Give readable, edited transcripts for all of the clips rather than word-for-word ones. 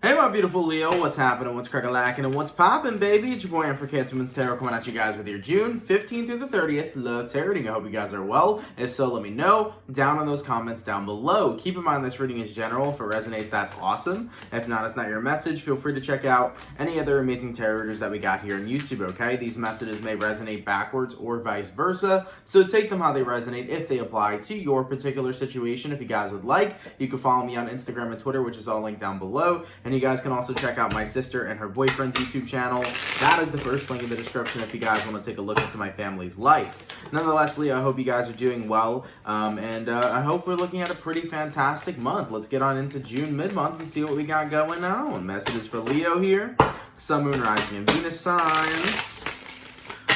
Hey my beautiful Leo, what's happening, what's crack-a-lackin', and what's poppin', baby? It's your boy for CancerMoonsTarot coming at you guys with your June 15th through the 30th love tarot reading. I hope you guys are well. If so, let me know down in those comments down below. Keep in mind this reading is general. If it resonates, that's awesome. If not, it's not your message. Feel free to check out any other amazing tarot readers that we got here on YouTube, okay? These messages may resonate backwards or vice versa, so take them how they resonate if they apply to your particular situation. If you guys would like, you can follow me on Instagram and Twitter, which is all linked down below. And you guys can also check out my sister and her boyfriend's YouTube channel. That is the first link in the description if you guys want to take a look into my family's life. Nonetheless, Leo, I hope you guys are doing well. I hope we're looking at a pretty fantastic month. Let's get on into June mid-month and see what we got going on. Messages for Leo here. Sun, Moon, Rising, and Venus signs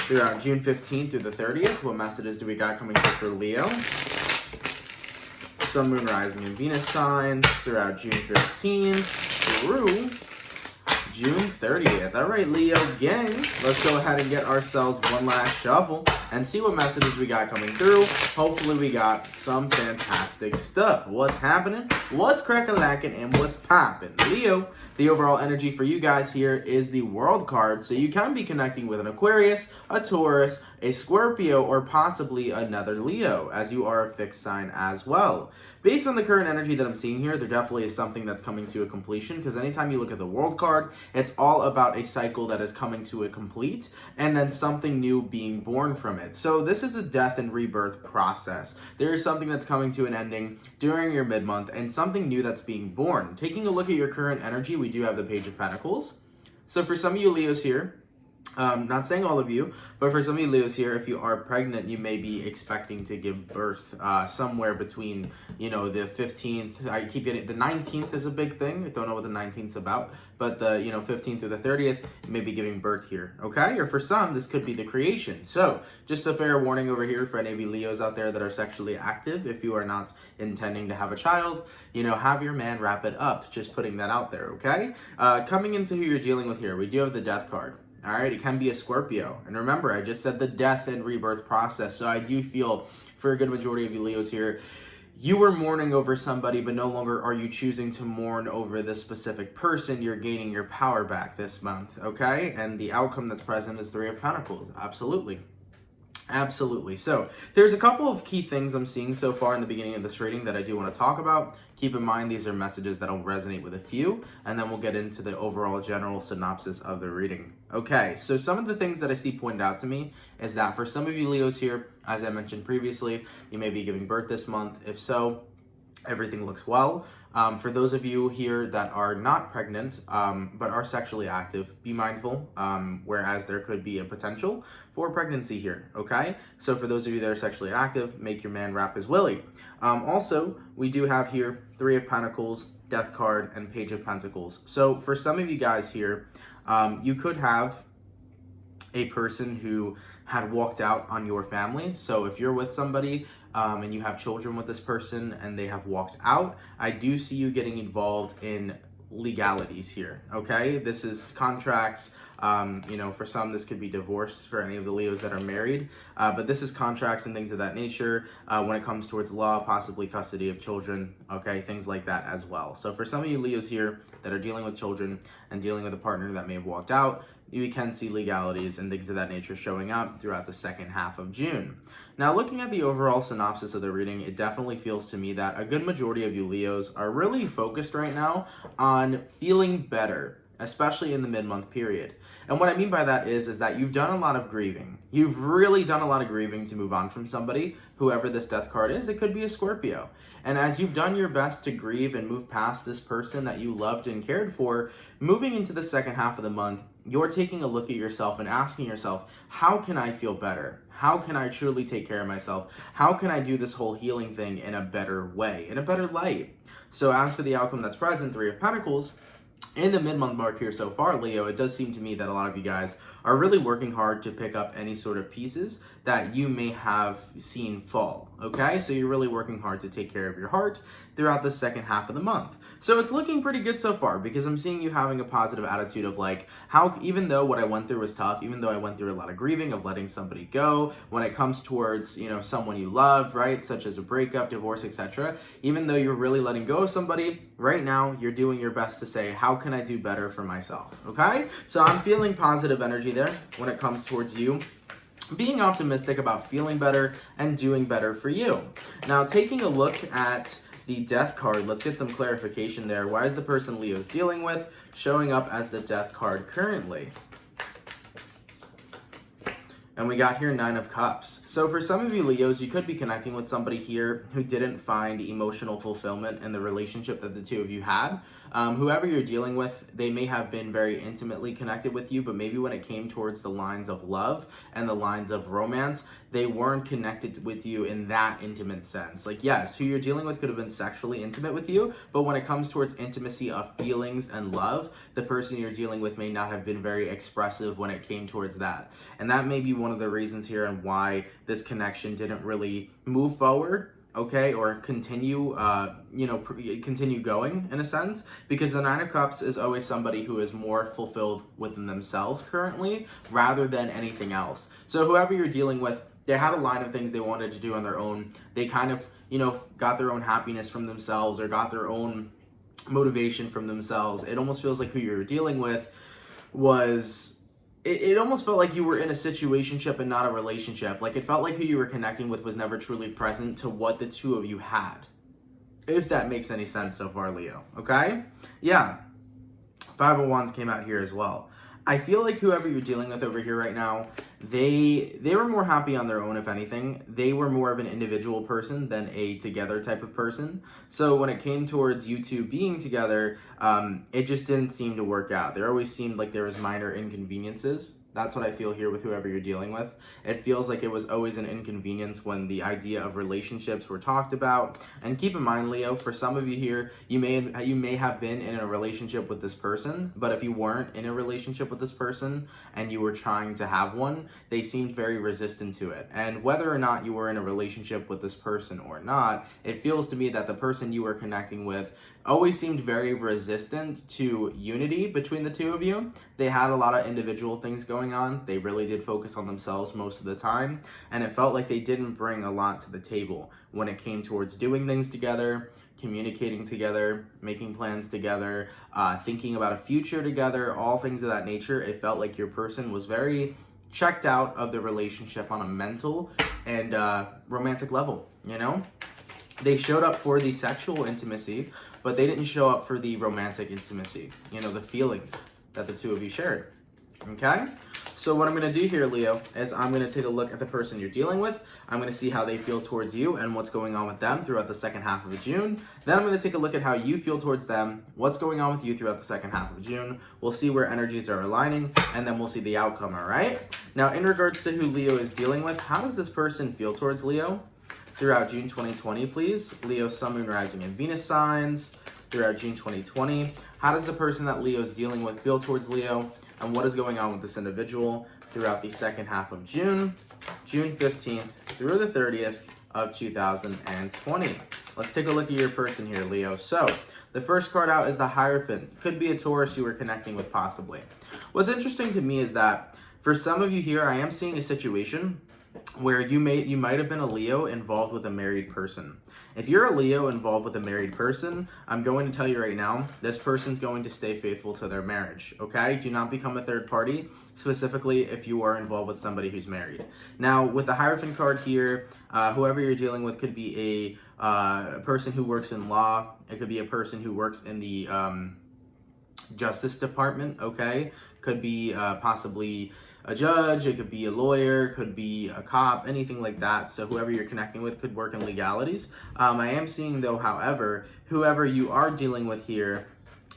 throughout June 15th through the 30th. What messages do we got coming through for Leo? Sun, Moon, Rising, and Venus signs throughout June 15th through June 30th. All right, Leo gang, let's go ahead and get ourselves one last shuffle and see what messages we got coming through. Hopefully we got some fantastic stuff. What's happening? What's crack-a-lackin'? And what's poppin'? Leo, the overall energy for you guys here is the World card, so you can be connecting with an Aquarius, a Taurus, a Scorpio, or possibly another Leo, as you are a fixed sign as well. Based on the current energy that I'm seeing here, there definitely is something that's coming to a completion, because anytime you look at the World card, it's all about a cycle that is coming to a complete, and then something new being born from it. So this is a death and rebirth process. There is something that's coming to an ending during your mid-month, and something new that's being born. Taking a look at your current energy, we do have the Page of Pentacles. So for some of you Leos here, not saying all of you, but for some of you Leos here, if you are pregnant, you may be expecting to give birth somewhere between, the 15th, I keep getting, the 19th is a big thing. I don't know what the 19th is about, but the, 15th through the 30th, you may be giving birth here, okay? Or for some, this could be the creation. So, just a fair warning over here for any of you Leos out there that are sexually active. If you are not intending to have a child, have your man wrap it up. Just putting that out there, okay? Coming into who you're dealing with here, we do have the Death card. All right, it can be a Scorpio. And remember, I just said the death and rebirth process. So I do feel for a good majority of you Leos here, you were mourning over somebody, but no longer are you choosing to mourn over this specific person. You're gaining your power back this month, okay? And the outcome that's present is Three of Pentacles. Absolutely. Absolutely. So there's a couple of key things I'm seeing so far in the beginning of this reading that I do want to talk about. Keep in mind, these are messages that'll resonate with a few, and then we'll get into the overall general synopsis of the reading. Okay, so some of the things that I see pointed out to me is that for some of you Leos here, as I mentioned previously, you may be giving birth this month. If so, everything looks well. For those of you here that are not pregnant, but are sexually active, be mindful, whereas there could be a potential for pregnancy here, okay? So for those of you that are sexually active, make your man wrap his willy. Also, we do have here Three of Pentacles, Death card, and Page of Pentacles. So for some of you guys here, you could have a person who had walked out on your family. So if you're with somebody and you have children with this person and they have walked out, I do see you getting involved in legalities here, okay? This is contracts. For some, this could be divorce for any of the Leos that are married, but this is contracts and things of that nature when it comes towards law, possibly custody of children, okay, things like that as well. So for some of you Leos here that are dealing with children and dealing with a partner that may have walked out, you can see legalities and things of that nature showing up throughout the second half of June. Now, looking at the overall synopsis of the reading, it definitely feels to me that a good majority of you Leos are really focused right now on feeling better, especially in the mid-month period. And what I mean by that is that you've done a lot of grieving. You've really done a lot of grieving to move on from somebody, whoever this Death card is. It could be a Scorpio. And as you've done your best to grieve and move past this person that you loved and cared for, moving into the second half of the month, you're taking a look at yourself and asking yourself, how can I feel better? How can I truly take care of myself? How can I do this whole healing thing in a better way, in a better light? So as for the outcome that's present, Three of Pentacles, in the mid-month mark here so far, Leo, it does seem to me that a lot of you guys are really working hard to pick up any sort of pieces that you may have seen fall, okay? So you're really working hard to take care of your heart throughout the second half of the month. So it's looking pretty good so far because I'm seeing you having a positive attitude of like, how, even though what I went through was tough, even though I went through a lot of grieving of letting somebody go, when it comes towards, someone you loved, right? Such as a breakup, divorce, etc. Even though you're really letting go of somebody, right now you're doing your best to say, how how can I do better for myself, okay? So I'm feeling positive energy there when it comes towards you. Being optimistic about feeling better and doing better for you. Now, taking a look at the Death card, let's get some clarification there. Why is the person Leo's dealing with showing up as the Death card currently? And we got here 9 of Cups. So for some of you Leos, you could be connecting with somebody here who didn't find emotional fulfillment in the relationship that the two of you had. Whoever you're dealing with, they may have been very intimately connected with you, but maybe when it came towards the lines of love and the lines of romance, they weren't connected with you in that intimate sense. Like, yes, who you're dealing with could have been sexually intimate with you, but when it comes towards intimacy of feelings and love, the person you're dealing with may not have been very expressive when it came towards that. And that may be one of the reasons here and why this connection didn't really move forward, okay, or continue, continue going in a sense, because the 9 of Cups is always somebody who is more fulfilled within themselves currently rather than anything else. So whoever you're dealing with, they had a line of things they wanted to do on their own. They kind of, got their own happiness from themselves or got their own motivation from themselves. It almost feels like who you're dealing with was... It almost felt like you were in a situationship and not a relationship. Like, it felt like who you were connecting with was never truly present to what the two of you had. If that makes any sense so far, Leo. Okay? Yeah. 5 of Wands came out here as well. I feel like whoever you're dealing with over here right now, they were more happy on their own, if anything. They were more of an individual person than a together type of person. So when it came towards you two being together, it just didn't seem to work out. There always seemed like there was minor inconveniences. That's what I feel here with whoever you're dealing with. It feels like it was always an inconvenience when the idea of relationships were talked about. And keep in mind, Leo, for some of you here, you may have been in a relationship with this person, but if you weren't in a relationship with this person and you were trying to have one, they seemed very resistant to it. And whether or not you were in a relationship with this person or not, it feels to me that the person you were connecting with always seemed very resistant to unity between the two of you. They had a lot of individual things going on. They really did focus on themselves most of the time, and it felt like they didn't bring a lot to the table when it came towards doing things together, communicating together, making plans together, thinking about a future together, all things of that nature. It felt like your person was very checked out of the relationship on a mental and romantic level, They showed up for the sexual intimacy, but they didn't show up for the romantic intimacy, the feelings that the two of you shared, okay? So what I'm going to do here, Leo, is I'm going to take a look at the person you're dealing with. I'm going to see how they feel towards you and what's going on with them throughout the second half of June. Then I'm going to take a look at how you feel towards them, what's going on with you throughout the second half of June. We'll see where energies are aligning, and then we'll see the outcome, all right? Now, in regards to who Leo is dealing with, how does this person feel towards Leo throughout June 2020, please? Leo, Sun, Moon, Rising, and Venus signs throughout June 2020. How does the person that Leo is dealing with feel towards Leo? And what is going on with this individual throughout the second half of June, June 15th through the 30th of 2020. Let's take a look at your person here, Leo. So, the first card out is the Hierophant. Could be a Taurus you were connecting with, possibly. What's interesting to me is that for some of you here, I am seeing a situation where you might have been a Leo involved with a married person. If you're a Leo involved with a married person, I'm going to tell you right now, this person's going to stay faithful to their marriage, okay? Do not become a third party, specifically if you are involved with somebody who's married. Now, with the Hierophant card here, whoever you're dealing with could be a person who works in law. It could be a person who works in the Justice Department, okay? Could be possibly a judge, it could be a lawyer, could be a cop, anything like that. So whoever you're connecting with could work in legalities. I am seeing, though, however, whoever you are dealing with here,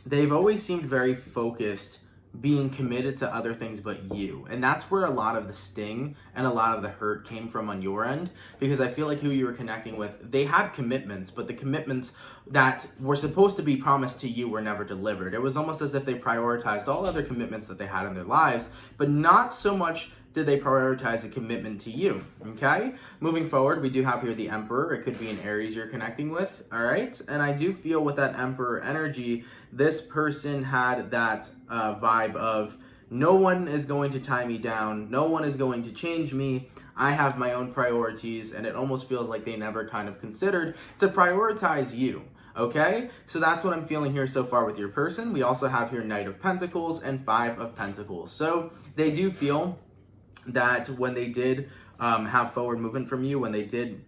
they've always seemed very focused, being committed to other things but you. And that's where a lot of the sting and a lot of the hurt came from on your end, because I feel like who you were connecting with, they had commitments, but the commitments that were supposed to be promised to you were never delivered. It was almost as if they prioritized all other commitments that they had in their lives, but not so much did they prioritize a commitment to you, okay? Moving forward, we do have here the Emperor. It could be an Aries you're connecting with, all right? And I do feel with that Emperor energy, this person had that vibe of, no one is going to tie me down, no one is going to change me, I have my own priorities, and it almost feels like they never kind of considered to prioritize you. Okay, so that's what I'm feeling here so far with your person. We also have here Knight of Pentacles and Five of Pentacles. So they do feel that when they did have forward movement from you, when they did,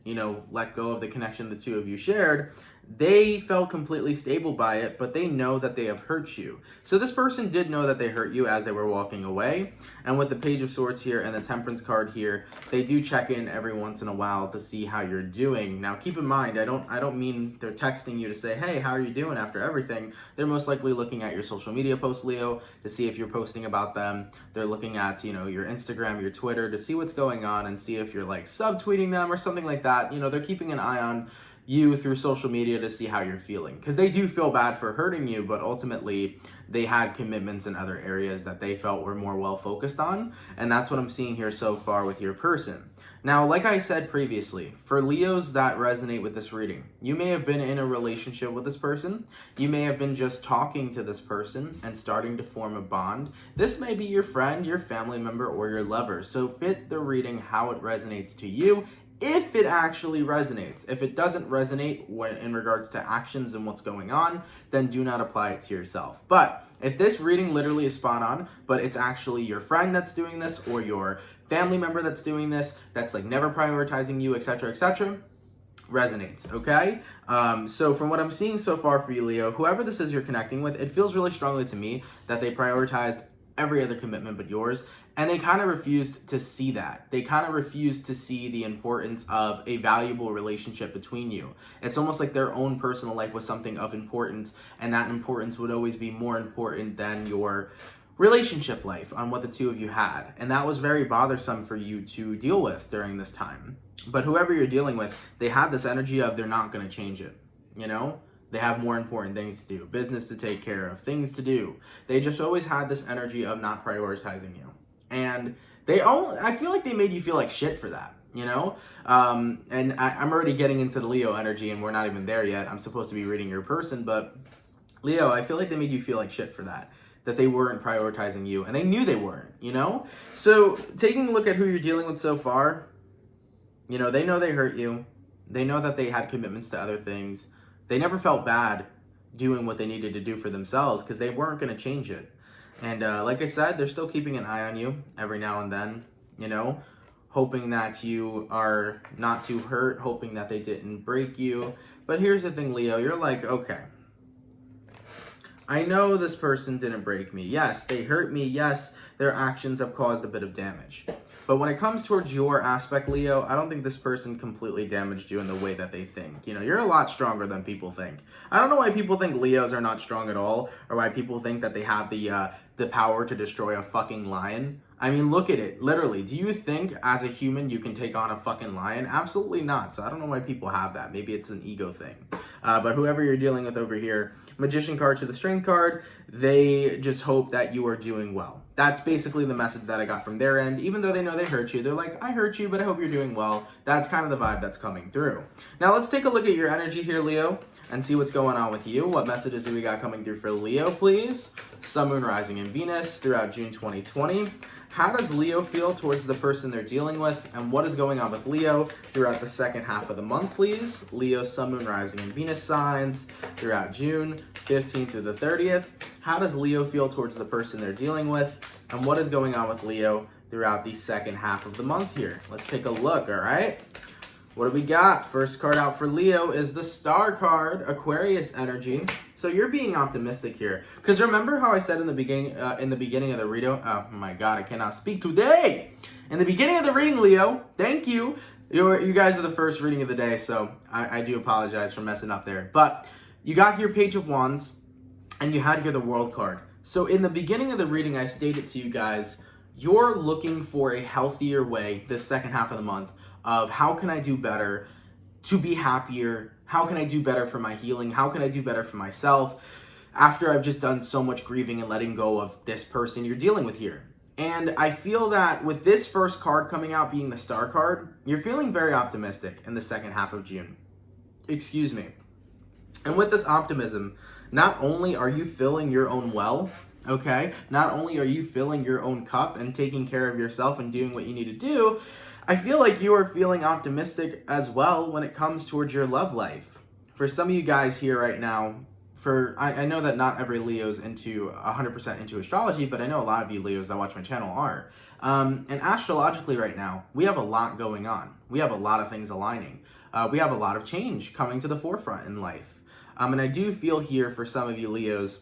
let go of the connection the two of you shared, they felt completely stable by it, but they know that they have hurt you. So this person did know that they hurt you as they were walking away. And with the Page of Swords here and the Temperance card here, they do check in every once in a while to see how you're doing. Now, keep in mind, I don't mean they're texting you to say, hey, how are you doing after everything? They're most likely looking at your social media posts, Leo, to see if you're posting about them. They're looking at, your Instagram, your Twitter, to see what's going on and see if you're like subtweeting them or something like that. They're keeping an eye on you through social media to see how you're feeling, because they do feel bad for hurting you, but ultimately they had commitments in other areas that they felt were more well focused on, and that's what I'm seeing here so far with your person. Now, like I said previously, for Leos that resonate with this reading, you may have been in a relationship with this person, you may have been just talking to this person and starting to form a bond. This may be your friend, your family member, or your lover, so fit the reading how it resonates to you, if it actually resonates. If it doesn't resonate in regards to actions and what's going on, then do not apply it to yourself. But if this reading literally is spot on, but it's actually your friend that's doing this, or your family member that's doing this, that's like never prioritizing you, etc., etc., resonates, okay? So from what I'm seeing so far for you, Leo, whoever this is you're connecting with, it feels really strongly to me that they prioritized every other commitment but yours, and they kind of refused to see that. They kind of refused to see the importance of a valuable relationship between you. It's almost like their own personal life was something of importance, and that importance would always be more important than your relationship life on what the two of you had. And that was very bothersome for you to deal with during this time. But whoever you're dealing with, they had this energy of they're not going to change it, They have more important things to do, business to take care of, things to do. They just always had this energy of not prioritizing you. And I feel like they made you feel like shit for that, And I'm already getting into the Leo energy, and we're not even there yet. I'm supposed to be reading your person, but Leo, I feel like they made you feel like shit for that they weren't prioritizing you, and they knew they weren't, So taking a look at who you're dealing with so far, they know they hurt you. They know that they had commitments to other things. They never felt bad doing what they needed to do for themselves because they weren't going to change it. And like I said, they're still keeping an eye on you every now and then, hoping that you are not too hurt, hoping that they didn't break you. But here's the thing, Leo, you're like, okay, I know this person didn't break me. Yes, they hurt me. Yes, their actions have caused a bit of damage. But when it comes towards your aspect, Leo, I don't think this person completely damaged you in the way that they think. You're a lot stronger than people think. I don't know why people think Leos are not strong at all, or why people think that they have the power to destroy a fucking lion. I mean, look at it. Literally, do you think as a human you can take on a fucking lion? Absolutely not. So I don't know why people have that. Maybe it's an ego thing. But whoever you're dealing with over here, Magician card to the Strength card, they just hope that you are doing well. That's basically the message that I got from their end. Even though they know they hurt you, they're like, I hurt you, but I hope you're doing well. That's kind of the vibe that's coming through. Now let's take a look at your energy here, Leo, and see what's going on with you. What messages do we got coming through for Leo, please? Sun, Moon, Rising, and Venus throughout June 2020. How does Leo feel towards the person they're dealing with? And what is going on with Leo throughout the second half of the month, please? Leo, Sun, Moon, Rising, and Venus signs throughout June 15th through the 30th. How does Leo feel towards the person they're dealing with? And what is going on with Leo throughout the second half of the month here? Let's take a look, all right? What do we got? First card out for Leo is the Star card, Aquarius energy. So you're being optimistic here. Because remember how I said in the beginning of the reading, oh my God, I cannot speak today. In the beginning of the reading, Leo, thank you. You guys are the first reading of the day, so I do apologize for messing up there. But you got here Page of Wands, and you had here the World card. So in the beginning of the reading, I stated to you guys, you're looking for a healthier way this second half of the month of how can I do better to be happier? How can I do better for my healing? How can I do better for myself after I've just done so much grieving and letting go of this person you're dealing with here? And I feel that with this first card coming out being the Star card, you're feeling very optimistic in the second half of June. Excuse me. And with this optimism, not only are you filling your own well, okay? Not only are you filling your own cup and taking care of yourself and doing what you need to do, I feel like you are feeling optimistic as well when it comes towards your love life. for some of you guys here right now, I know that not every Leo's 100% into astrology, but I know a lot of you Leos that watch my channel are. And astrologically right now, we have a lot going on. We have a lot of things aligning. We have a lot of change coming to the forefront in life. And I do feel here for some of you Leos,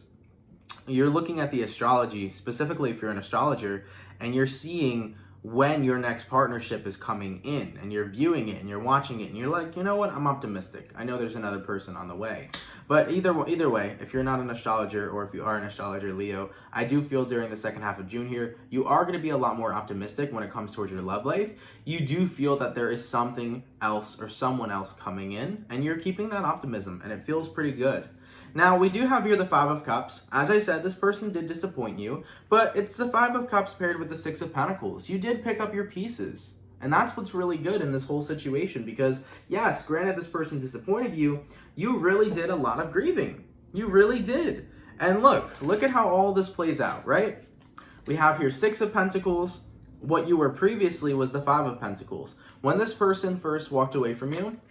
you're looking at the astrology, specifically if you're an astrologer, and you're seeing when your next partnership is coming in, and you're viewing it and you're watching it and you're like, you know what, I'm optimistic. I know there's another person on the way. But either way, if you're not an astrologer or if you are an astrologer, Leo, I do feel during the second half of June here, you are going to be a lot more optimistic when it comes towards your love life. You do feel that there is something else or someone else coming in, and you're keeping that optimism, and it feels pretty good. Now, we do have here the Five of Cups. As I said, this person did disappoint you, but it's the Five of Cups paired with the Six of Pentacles. You did pick up your pieces, and that's what's really good in this whole situation, because, yes, granted this person disappointed you, you really did a lot of grieving. You really did. And look at how all this plays out, right? We have here Six of Pentacles. What you were previously was the Five of Pentacles. When this person first walked away from you,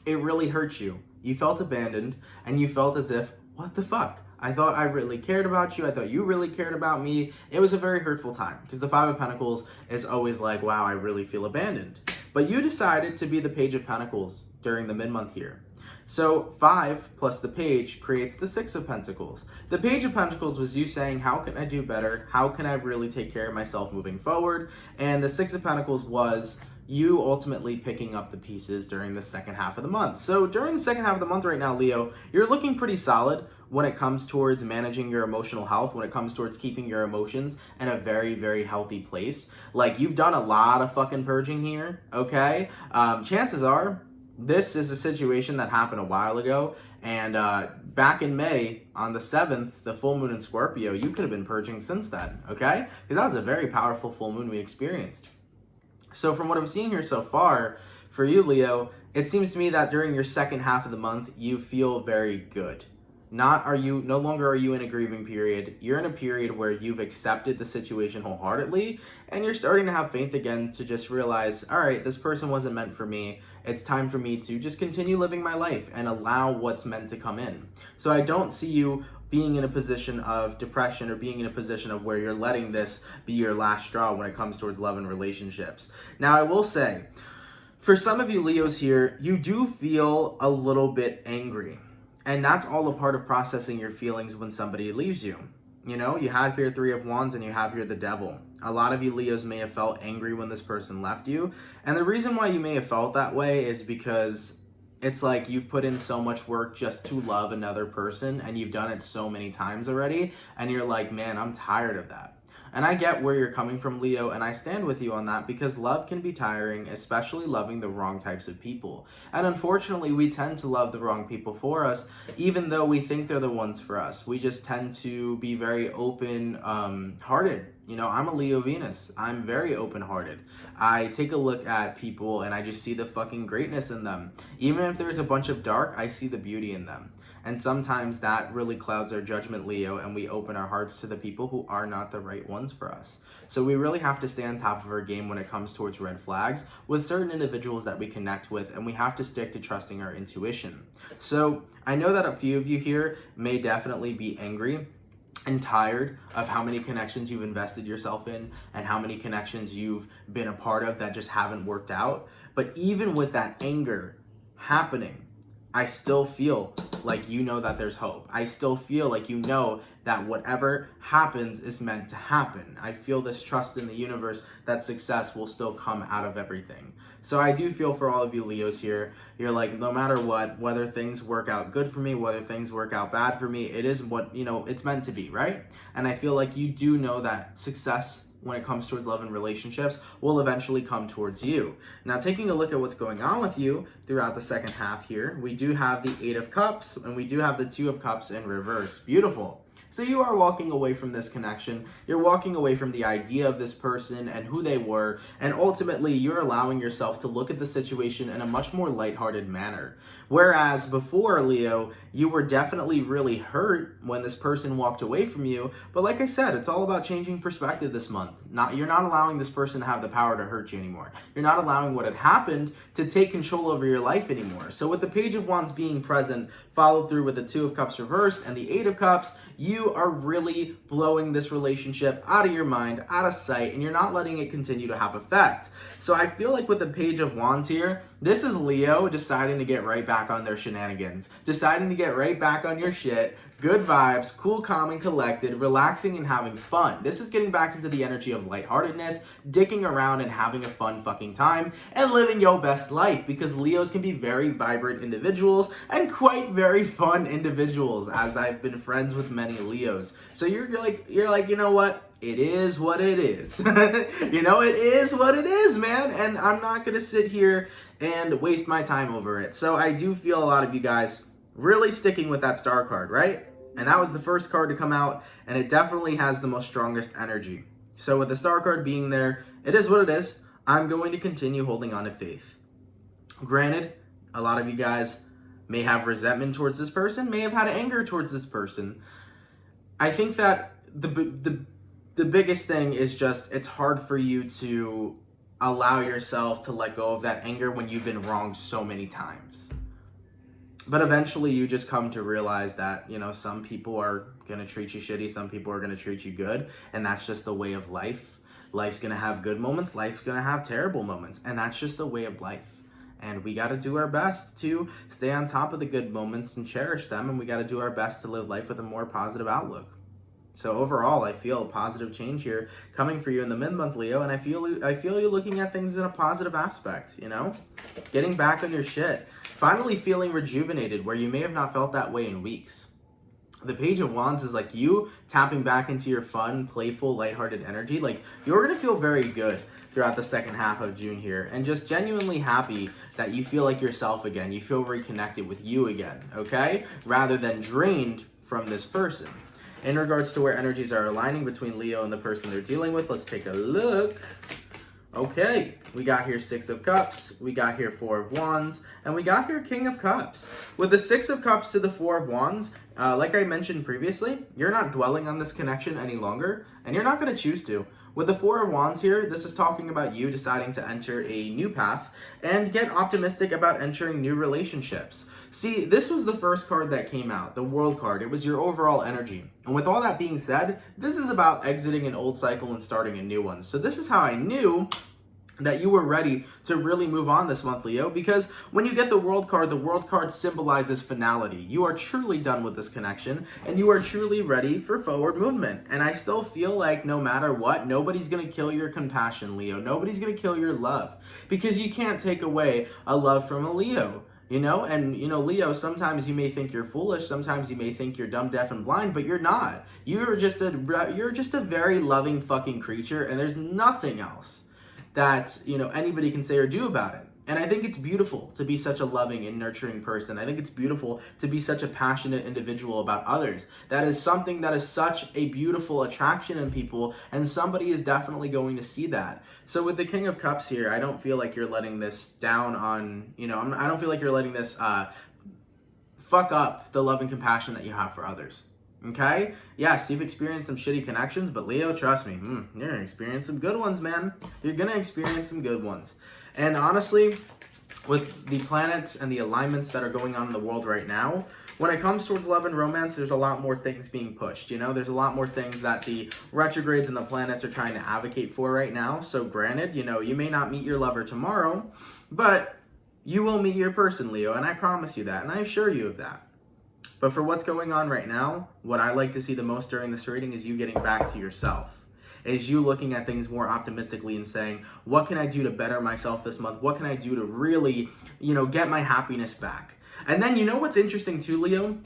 it really hurt you. You felt abandoned, and you felt as if, what the fuck? I thought I really cared about you. I thought you really cared about me. It was a very hurtful time, because the Five of Pentacles is always like, wow, I really feel abandoned. But you decided to be the Page of Pentacles during the mid-month here. So 5 plus the Page creates the Six of Pentacles. The Page of Pentacles was you saying, how can I do better? How can I really take care of myself moving forward? And the Six of Pentacles was you ultimately picking up the pieces during the second half of the month. So during the second half of the month right now, Leo, you're looking pretty solid when it comes towards managing your emotional health, when it comes towards keeping your emotions in a very, very healthy place. Like, you've done a lot of fucking purging here, okay? Chances are, this is a situation that happened a while ago, and back in May, on the 7th, the full moon in Scorpio, you could have been purging since then, okay? Because that was a very powerful full moon we experienced. So from what I'm seeing here so far, for you, Leo, it seems to me that during your second half of the month, you feel very good. No longer are you in a grieving period. You're in a period where you've accepted the situation wholeheartedly, and you're starting to have faith again to just realize, all right, this person wasn't meant for me. It's time for me to just continue living my life and allow what's meant to come in. So I don't see you being in a position of depression or being in a position of where you're letting this be your last straw when it comes towards love and relationships. Now, I will say, for some of you Leos here, you do feel a little bit angry. And that's all a part of processing your feelings when somebody leaves you. You know, you have here Three of Wands and you have here the Devil. A lot of you Leos may have felt angry when this person left you. And the reason why you may have felt that way is because it's like you've put in so much work just to love another person, and you've done it so many times already, and you're like, man, I'm tired of that. And I get where you're coming from, Leo, and I stand with you on that, because love can be tiring, especially loving the wrong types of people. And unfortunately, we tend to love the wrong people for us, even though we think they're the ones for us. We just tend to be very open-hearted. You know, I'm a Leo Venus. I'm very open-hearted. I take a look at people and I just see the fucking greatness in them. Even if there's a bunch of dark, I see the beauty in them. And sometimes that really clouds our judgment, Leo, and we open our hearts to the people who are not the right ones for us. So we really have to stay on top of our game when it comes towards red flags with certain individuals that we connect with, and we have to stick to trusting our intuition. So I know that a few of you here may definitely be angry and tired of how many connections you've invested yourself in and how many connections you've been a part of that just haven't worked out. But even with that anger happening, I still feel like you know that there's hope. I still feel like you know that whatever happens is meant to happen. I feel this trust in the universe that success will still come out of everything. So I do feel for all of you Leos here, you're like, no matter what, whether things work out good for me, whether things work out bad for me, it is what, you know, it's meant to be, right? And I feel like you do know that success when it comes towards love and relationships will eventually come towards you. Now, taking a look at what's going on with you throughout the second half here, we do have the Eight of Cups and we do have the Two of Cups in reverse. Beautiful. So you are walking away from this connection. You're walking away from the idea of this person and who they were. And ultimately, you're allowing yourself to look at the situation in a much more lighthearted manner. Whereas before, Leo, you were definitely really hurt when this person walked away from you. But like I said, it's all about changing perspective this month. You're not allowing this person to have the power to hurt you anymore. You're not allowing what had happened to take control over your life anymore. So with the Page of Wands being present, followed through with the Two of Cups reversed and the Eight of Cups, you are really blowing this relationship out of your mind, out of sight, and you're not letting it continue to have effect. So I feel like with the Page of Wands here, this is Leo deciding to get right back on their shenanigans, deciding to get right back on your shit. Good vibes, cool, calm, and collected, relaxing and having fun. This is getting back into the energy of lightheartedness, dicking around and having a fun fucking time, and living your best life, because Leos can be very vibrant individuals and quite very fun individuals, as I've been friends with many Leos. So you're like, you know what? It is what it is. You know, it is what it is, man. And I'm not going to sit here and waste my time over it. So I do feel a lot of you guys really sticking with that Star card, right? And that was the first card to come out, and it definitely has the most strongest energy. So with the Star card being there, it is what it is. I'm going to continue holding on to faith. Granted, a lot of you guys may have resentment towards this person, may have had anger towards this person. I think that the biggest thing is just, it's hard for you to allow yourself to let go of that anger when you've been wronged so many times. But eventually you just come to realize that, you know, some people are going to treat you shitty, some people are going to treat you good, and that's just the way of life. Life's going to have good moments, life's going to have terrible moments, and that's just the way of life. And we got to do our best to stay on top of the good moments and cherish them, and we got to do our best to live life with a more positive outlook. So overall, I feel a positive change here coming for you in the mid-month, Leo, and I feel you looking at things in a positive aspect, you know? Getting back on your shit. Finally feeling rejuvenated, where you may have not felt that way in weeks. The Page of Wands is like you tapping back into your fun, playful, lighthearted energy. Like, you're going to feel very good throughout the second half of June here, and just genuinely happy that you feel like yourself again. You feel reconnected with you again, okay? Rather than drained from this person. In regards to where energies are aligning between Leo and the person they're dealing with, let's take a look. Okay, we got here Six of Cups, we got here Four of Wands, and we got here King of Cups. With the Six of Cups to the Four of Wands, like I mentioned previously, you're not dwelling on this connection any longer, and you're not going to choose to. With the Four of Wands here, this is talking about you deciding to enter a new path and get optimistic about entering new relationships. See, this was the first card that came out, the World card. It was your overall energy. And with all that being said, this is about exiting an old cycle and starting a new one. So this is how I knew that you were ready to really move on this month, Leo, because when you get the World card symbolizes finality. You are truly done with this connection, and you are truly ready for forward movement. And I still feel like no matter what, nobody's going to kill your compassion, Leo. Nobody's going to kill your love, because you can't take away a love from a Leo. You know, and you know, Leo, sometimes you may think you're foolish, sometimes you may think you're dumb, deaf, and blind, but you're not. You're just a very loving fucking creature, and there's nothing else that, you know, anybody can say or do about it. And I think it's beautiful to be such a loving and nurturing person. I think it's beautiful to be such a passionate individual about others. That is something that is such a beautiful attraction in people, and somebody is definitely going to see that. So with the King of Cups here, I don't feel like you're letting this down on, you know, I don't feel like you're letting this fuck up the love and compassion that you have for others. Okay? Yes, you've experienced some shitty connections, but Leo, trust me, you're going to experience some good ones, man. You're going to experience some good ones. And honestly, with the planets and the alignments that are going on in the world right now, when it comes towards love and romance, there's a lot more things being pushed, you know? There's a lot more things that the retrogrades and the planets are trying to advocate for right now. So granted, you know, you may not meet your lover tomorrow, but you will meet your person, Leo, and I promise you that, and I assure you of that. But for what's going on right now, what I like to see the most during this reading is you getting back to yourself. Is you looking at things more optimistically and saying, what can I do to better myself this month? What can I do to really, you know, get my happiness back? And then, you know what's interesting too, Leo?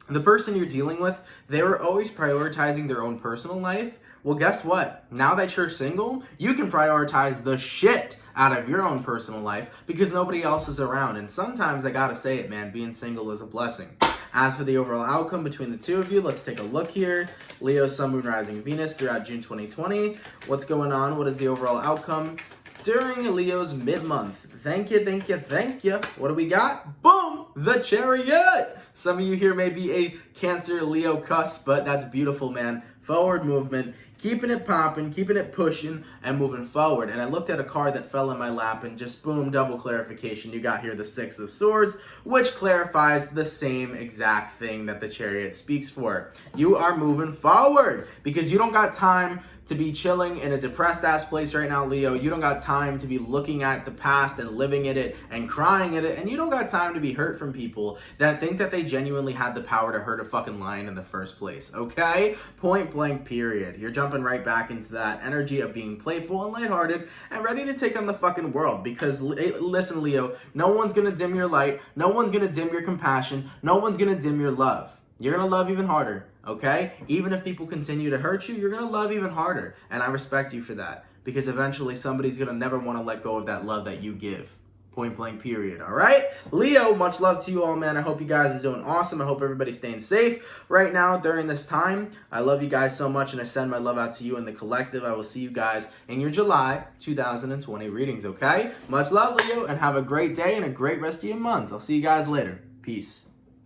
The person you're dealing with, they were always prioritizing their own personal life. Well, guess what? Now that you're single, you can prioritize the shit out of your own personal life because nobody else is around. And sometimes I gotta say it, man, being single is a blessing. As for the overall outcome between the two of you, let's take a look here. Leo, Sun, Moon, Rising, Venus throughout June 2020. What's going on? What is the overall outcome during Leo's mid-month? Thank you, thank you, thank you. What do we got? Boom! The Chariot! Some of you here may be a Cancer Leo cusp, but that's beautiful, man. Forward movement, keeping it popping, keeping it pushing, and moving forward. And I looked at a card that fell in my lap, and just boom, double clarification. You got here the Six of Swords, which clarifies the same exact thing that the Chariot speaks for. You are moving forward because you don't got time to be chilling in a depressed ass place right now, Leo. You don't got time to be looking at the past and living in it and crying at it. And you don't got time to be hurt from people that think that they genuinely had the power to hurt a fucking lion in the first place, okay? Point blank, period. You're jumping right back into that energy of being playful and lighthearted and ready to take on the fucking world. Because listen, Leo, no one's gonna dim your light. No one's gonna dim your compassion. No one's gonna dim your love. You're gonna love even harder, okay? Even if people continue to hurt you, you're gonna love even harder. And I respect you for that, because eventually somebody's gonna never wanna let go of that love that you give. Point blank, period, all right? Leo, much love to you all, man. I hope you guys are doing awesome. I hope everybody's staying safe right now during this time. I love you guys so much, and I send my love out to you and the collective. I will see you guys in your July 2020 readings, okay? Much love, Leo, and have a great day and a great rest of your month. I'll see you guys later. Peace.